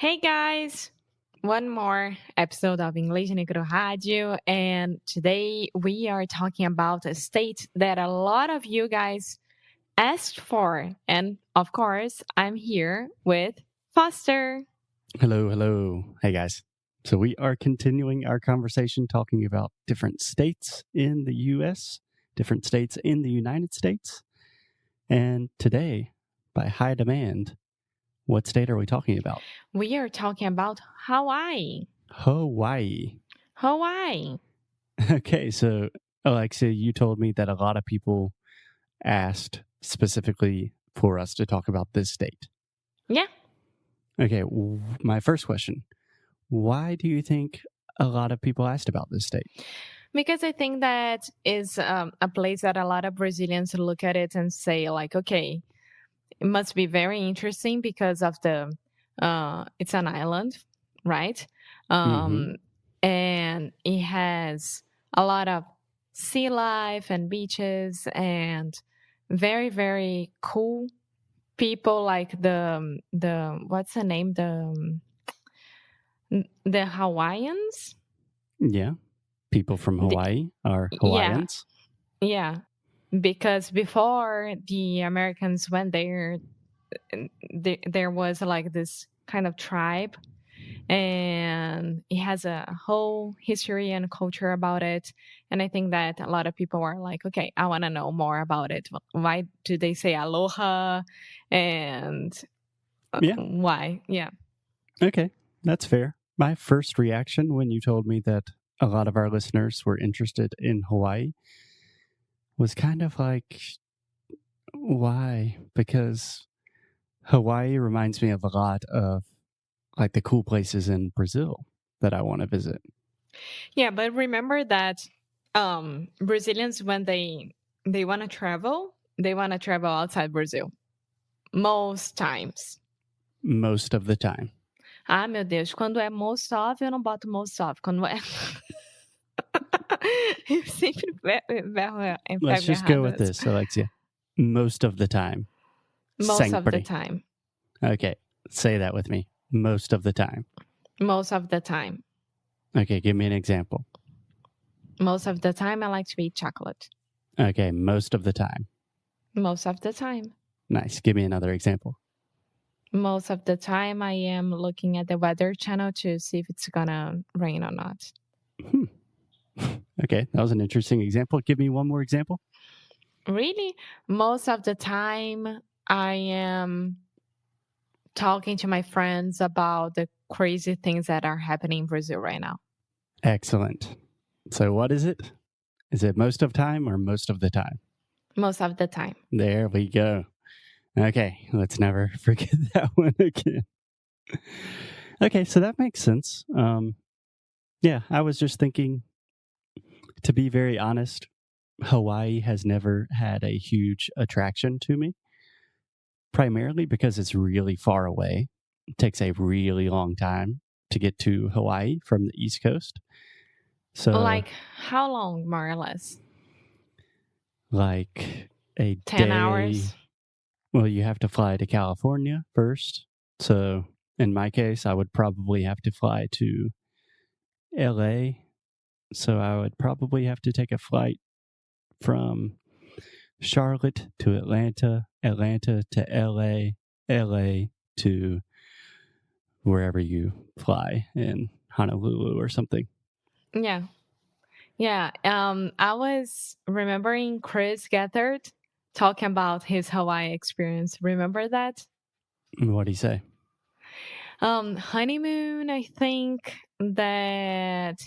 Hey guys, one more episode of Inglês Rádio, and today we are talking about a state that a lot of you guys asked for, and of course, I'm here with Foster. Hello, hello. Hey, guys. So we are continuing our conversation talking about different states in the U.S., different states in the United States. And today, by high demand, what state are we talking about? We are talking about Hawaii. Hawaii. Hawaii. Okay, so Alexia, you told me that a lot of people asked specifically for us to talk about this state. Yeah. Okay, my first question. Why do you think a lot of people asked about this state? Because I think that is a place that a lot of Brazilians look at it and say, like, okay, it must be very interesting because of it's an island, right? Mhm. And it has a lot of sea life and beaches and very, very cool people like what's the name? The Hawaiians? Yeah. People from Hawaii are Hawaiians. Yeah. Because before the Americans went there was like this kind of tribe, and it has a whole history and culture about it. And I think that a lot of people are like, okay, I want to know more about it. Why do they say aloha? And Yeah. why? Yeah. Okay. That's fair. My first reaction when you told me that a lot of our listeners were interested in Hawaii was kind of like, why? Because Hawaii reminds me of a lot of like the cool places in Brazil that I want to visit. Yeah, but remember that Brazilians, when they want to travel, they want to travel outside Brazil. Most times. Most of the time. Ah, meu Deus, quando é most of, eu não boto most of. Quando é. Eu sempre Let's pego just go errado. with this, Alexia. Most of the time. Most of the Sempre. time. Okay. Say that with me. Most of the time. Most of the time. Okay. Give me an example. Most of the time, I like to eat chocolate. Okay. Most of the time. Most of the time. Nice. Give me another example. Most of the time, I am looking at the weather channel to see if it's gonna rain or not. Okay, that was an interesting example. Give me one more example. Really? Most of the time, I am talking to my friends about the crazy things that are happening in Brazil right now. Excellent. So what is it? Is it most of time or most of the time? Most of the time. There we go. Okay, let's never forget that one again. Okay, so that makes sense. Yeah, I was just thinking, to be very honest, Hawaii has never had a huge attraction to me, primarily because it's really far away. It takes a really long time to get to Hawaii from the East Coast. So, like, how long, more or less? Like a 10 day. hours? Well, you have to fly to California first. So, in my case, I would probably have to fly to LA. So, I would probably have to take a flight from Charlotte to Atlanta, Atlanta to LA, LA to wherever you fly in Honolulu or something. Yeah. Yeah. I was remembering Chris Gethard talking about his Hawaii experience. Remember that? What do you say? Honeymoon, I think that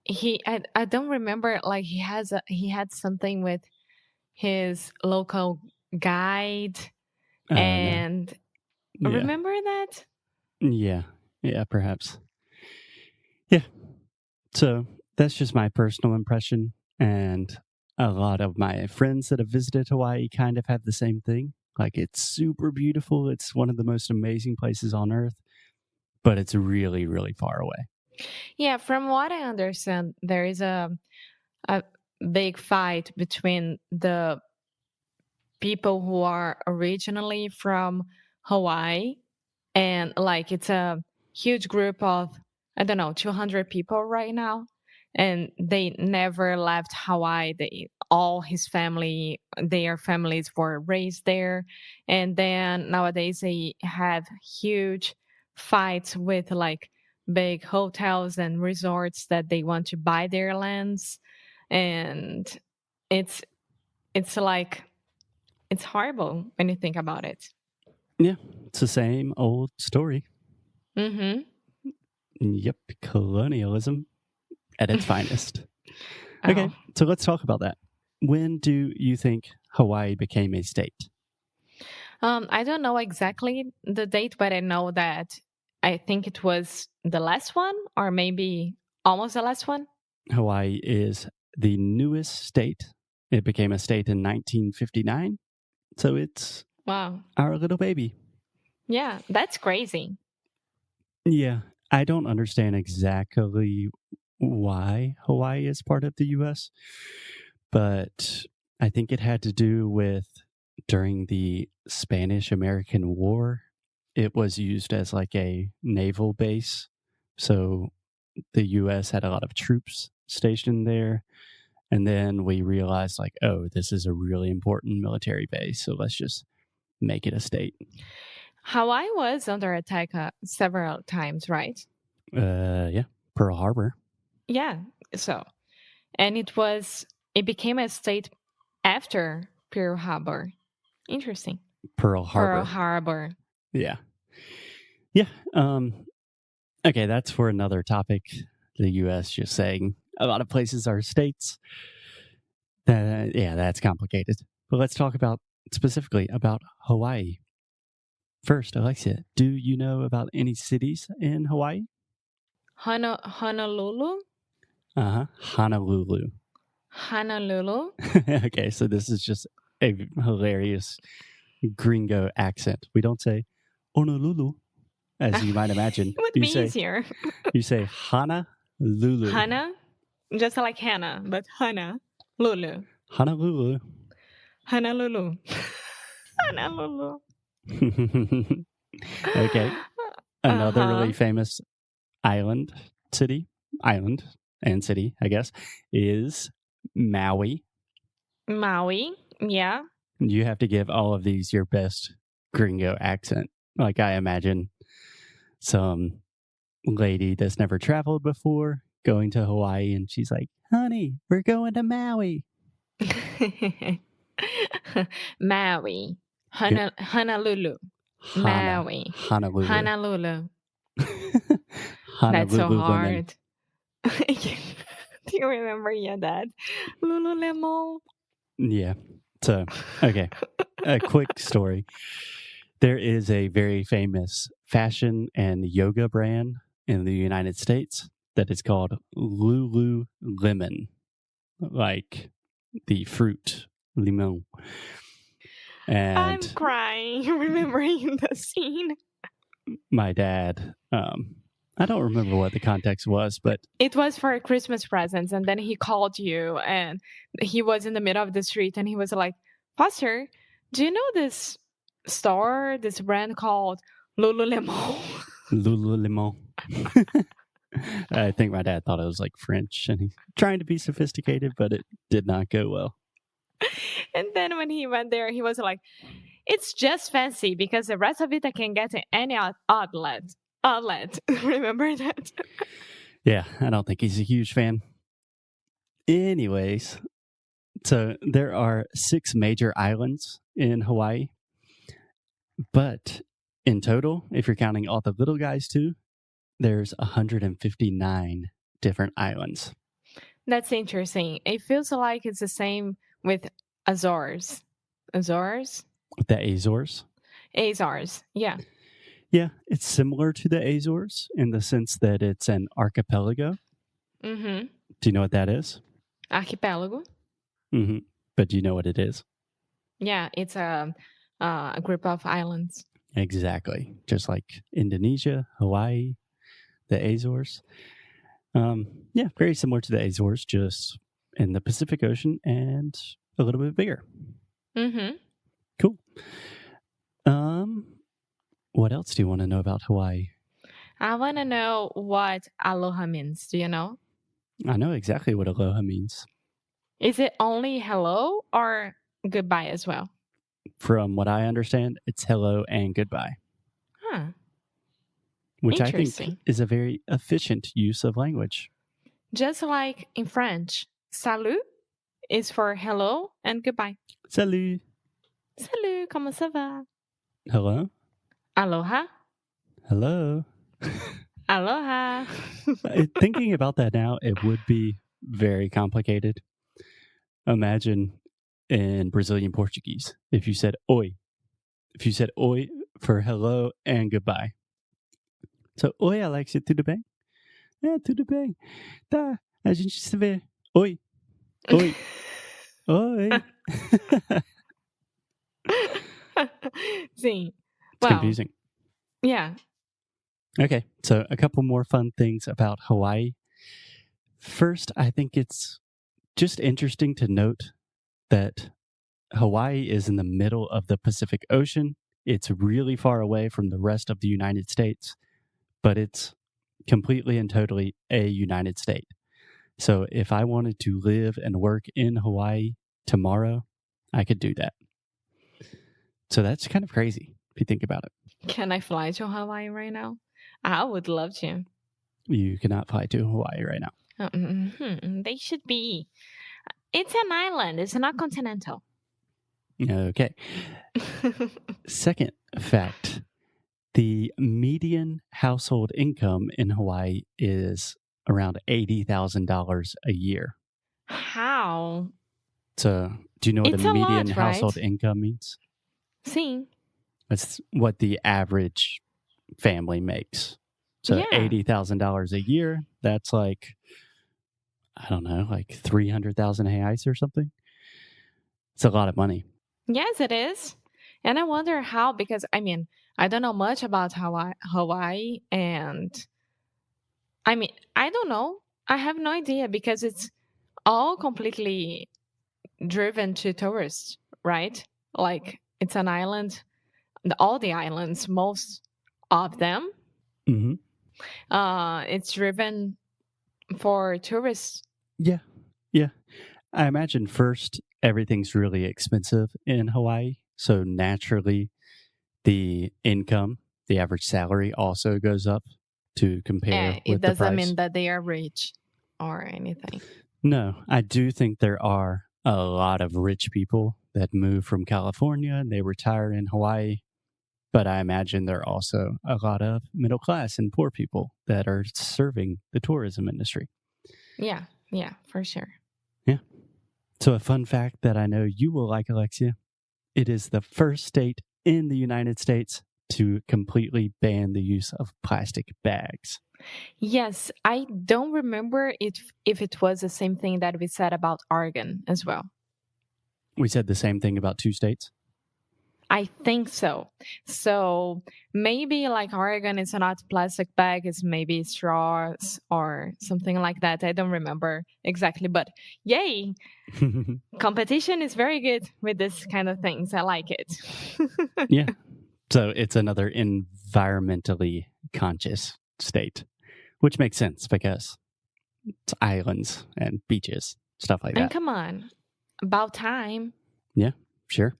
I don't remember, like he had something with his local guide. And no. Yeah. remember that? Yeah, perhaps. Yeah. So that's just my personal impression. And a lot of my friends that have visited Hawaii kind of have the same thing. Like, it's super beautiful. It's one of the most amazing places on earth, but it's really, really far away. Yeah, from what I understand, there is a big fight between the people who are originally from Hawaii and like it's a huge group of, I don't know, 200 people right now, and they never left Hawaii. All his family, their families were raised there, and then nowadays they have huge fights with like big hotels and resorts that they want to buy their lands, and it's it's like it's horrible when you think about it. Yeah, it's the same old story. Mm-hmm. Yep, colonialism at its finest. Okay, Oh. so let's talk about that. When do you think Hawaii became a state? I don't know exactly the date, but I know that I think it was the last one, or maybe almost the last one. Hawaii is the newest state. It became a state in 1959, so it's Wow. our little baby. Yeah, that's crazy. Yeah, I don't understand exactly why Hawaii is part of the US, but I think it had to do with during the Spanish American War, it was used as like a naval base. So the US had a lot of troops stationed there. And then we realized, like, oh, this is a really important military base. So let's just make it a state. Hawaii was under attack several times, right? Yeah, Pearl Harbor. Yeah. So, and it became a state after Pearl Harbor. Interesting. Pearl Pearl Harbor. Harbor. Yeah. Yeah. Okay, that's for another topic. The US just saying a lot of places are states. Yeah, that's complicated. But let's talk about specifically about Hawaii. First, Alexia, do you know about any cities in Hawaii? Honolulu? Honolulu. Honolulu? Okay, so this is just a hilarious gringo accent. We don't say Honolulu, as you might imagine. It would be easier. You say Honolulu. Hana? Just like Hannah, but Hana. Lulu. Honolulu. Honolulu. Honolulu. Okay. Another really famous island and city, I guess, is Maui. Maui. Yeah. You have to give all of these your best gringo accent. Like I imagine some lady that's never traveled before going to Hawaii and she's like, honey, we're going to Maui. Maui. Honolulu. Maui. Honolulu. Honolulu. Honolulu. That's so hard. Do you remember that? Lululemon. Yeah. So, okay. A quick story. There is a very famous fashion and yoga brand in the United States that is called Lululemon, like the fruit limon. And I'm crying remembering the scene. My dad, I don't remember what the context was, but it was for Christmas presents. And then he called you and he was in the middle of the street and he was like, Foster, do you know this store, this brand called Lululemon? Lululemon. I think my dad thought it was like French and he's trying to be sophisticated, but it did not go well. And then when he went there, he was like, it's just fancy because the rest of it I can get in any outlet. Remember that? Yeah, I don't think he's a huge fan. Anyways, so there are 6 major islands in Hawaii, but in total, if you're counting all the little guys too, there's 159 different islands. That's interesting. It feels like it's the same with Azores. Azores? The Azores? Azores, yeah. Yeah, it's similar to the Azores in the sense that it's an archipelago. Mm-hmm. Do you know what that is? Archipelago? Mm-hmm. But do you know what it is? Yeah, it's a group of islands. Exactly. Just like Indonesia, Hawaii, the Azores. Yeah, very similar to the Azores, just in the Pacific Ocean and a little bit bigger. Mm-hmm. Cool. What else do you want to know about Hawaii? I want to know what aloha means. Do you know? I know exactly what aloha means. Is it only hello or goodbye as well? From what I understand, it's hello and goodbye, Huh. which I think Interesting. is a very efficient use of language. Just like in French, salut is for hello and goodbye. Salut. Salut, comment ça va? Hello. Aloha. Hello. Aloha. Thinking about that now, it would be very complicated. Imagine in Brazilian Portuguese, if you said oi. If you said oi for hello and goodbye. So, oi, Alexia, tudo bem? É, tudo bem. Tá, a gente se vê. Oi. Oi. Oi. Sim. It's confusing. Yeah. Okay, so a couple more fun things about Hawaii. First, I think it's just interesting to note that Hawaii is in the middle of the Pacific Ocean. It's really far away from the rest of the United States, but it's completely and totally a United State. So if I wanted to live and work in Hawaii tomorrow, I could do that. So that's kind of crazy if you think about it. Can I fly to Hawaii right now? I would love to. You cannot fly to Hawaii right now. They should be. It's an island. It's not continental. Okay. Second fact, the median household income in Hawaii is around $80,000 a year. How? So, do you know what It's a a median lot, household right? income means? Sim. That's what the average family makes. So, Yeah. $80,000 a year, that's like, I don't know, like 300,000 reais or something. It's a lot of money. Yes, it is. And I wonder how, because I mean, I don't know much about Hawaii, and I mean, I don't know. I have no idea because it's all completely driven to tourists, right? Like it's an island, all the islands, most of them, Mm-hmm. it's driven for tourists. Yeah. Yeah. I imagine first, everything's really expensive in Hawaii. So naturally, the income, the average salary also goes up to compare It with the doesn't price. mean that they are rich or anything. No, I do think there are a lot of rich people that move from California and they retire in Hawaii. But I imagine there are also a lot of middle class and poor people that are serving the tourism industry. Yeah, for sure. Yeah. So, a fun fact that I know you will like, Alexia, it is the first state in the United States to completely ban the use of plastic bags. Yes, I don't remember if it was the same thing that we said about Oregon as well. We said the same thing about 2 states. I think so. So maybe like Oregon is not plastic bag, it's maybe straws or something like that. I don't remember exactly, but yay! Competition is very good with this kind of things. I like it. Yeah. So it's another environmentally conscious state, which makes sense because it's islands and beaches, stuff like And that. come on, about time. Yeah, sure.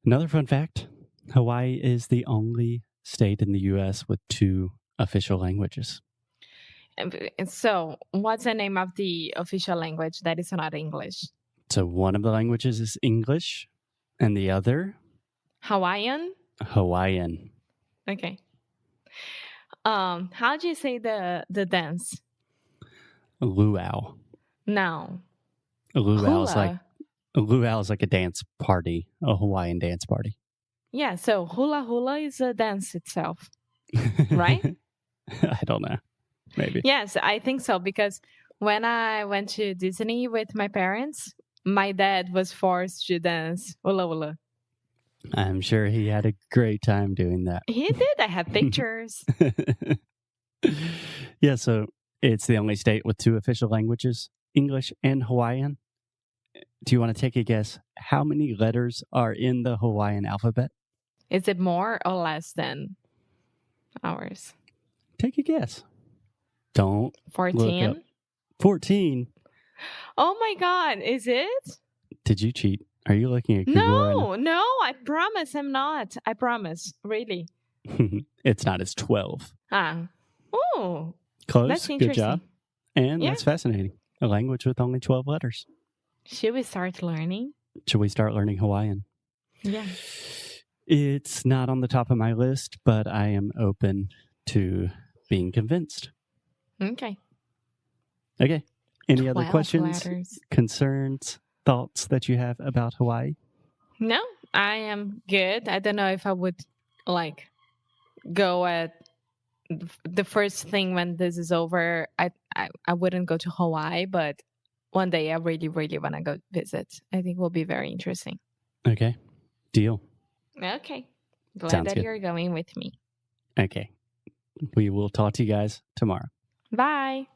Another fun fact, Hawaii is the only state in the U.S. with 2 official languages. So, what's the name of the official language that is not English? So one of the languages is English and the other? Hawaiian? Hawaiian. Okay. How do you say the dance? Luau. No. A luau Hula. is like a dance party, a Hawaiian dance party. Yeah, so hula hula is a dance itself, right? I don't know. Maybe. Yes, I think so, because when I went to Disney with my parents, my dad was forced to dance hula hula. I'm sure he had a great time doing that. He did. I have pictures. Yeah, so it's the only state with 2 official languages, English and Hawaiian. Do you want to take a guess how many letters are in the Hawaiian alphabet? Is it more or less than hours? Take a guess. Don't look up. 14? 14. Oh my God, is it? Did you cheat? Are you looking at Google right No, I promise I'm not. I promise, really. now? It's not. It's 12. Oh, Close. that's Good interesting. job. And Yeah. that's fascinating. A language with only 12 letters. Should we start learning? Should we start learning Hawaiian? Yeah. It's not on the top of my list, but I am open to being convinced. Okay. Okay. Any other 12 questions, letters. concerns, thoughts that you have about Hawaii? No, I am good. I don't know if I would go at the first thing when this is over. I wouldn't go to Hawaii, but one day I really, really want to go visit. I think it will be very interesting. Okay. Deal. Okay. Glad Sounds that good. you're going with me. Okay. We will talk to you guys tomorrow. Bye.